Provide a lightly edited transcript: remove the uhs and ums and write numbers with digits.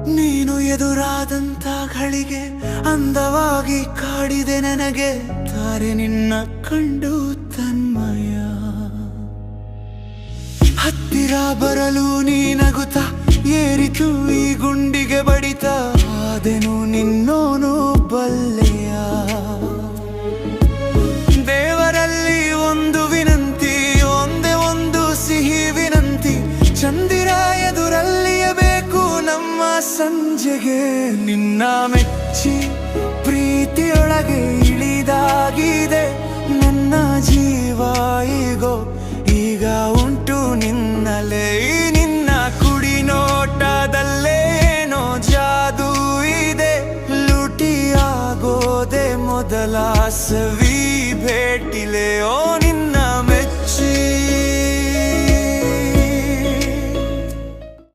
ನೀನು ಎದುರಾದಂತ ಘಳಿಗೆ ಅಂದವಾಗಿ ಕಾಡಿದೆ ನನಗೆ ತಾರೆ ನಿನ್ನ ಕಂಡು ತನ್ಮಯ. ಹತ್ತಿರ ಬರಲು ನೀ ನಗುತ್ತ ಏರಿತು ಈ ಗುಂಡಿಗೆ ಬಡಿತ ಆದೆನು ನಿನ್ನೋನು ಬಲ್ಲೆಯ. ದೇವರಲ್ಲಿ ಒಂದು ವಿನಂತಿ, ಒಂದೇ ಒಂದು ಸಿಹಿ ವಿನಂತಿ, ಚಂದಿರ ಎದುರಲ್ಲಿಯಬೇಕು ನಮ್ಮ ಸಂಜೆಗೆ. ನಿನ್ನ ಮೆಚ್ಚಿ ಪ್ರೀತಿಯೊಳಗೆ ಇಳಿದಾಗಿದೆ ನನ್ನ ಜೀವ ಈಗ ಉಂಟು ನಿನ್ನಲೇ. ನಿನ್ನ ಕುಡಿ ನೋಟದಲ್ಲೇನೋ ಜಾದೂ ಇದೆ, ಲೂಟಿಯಾಗೋದೆ ಮೊದಲ ಸವಿ.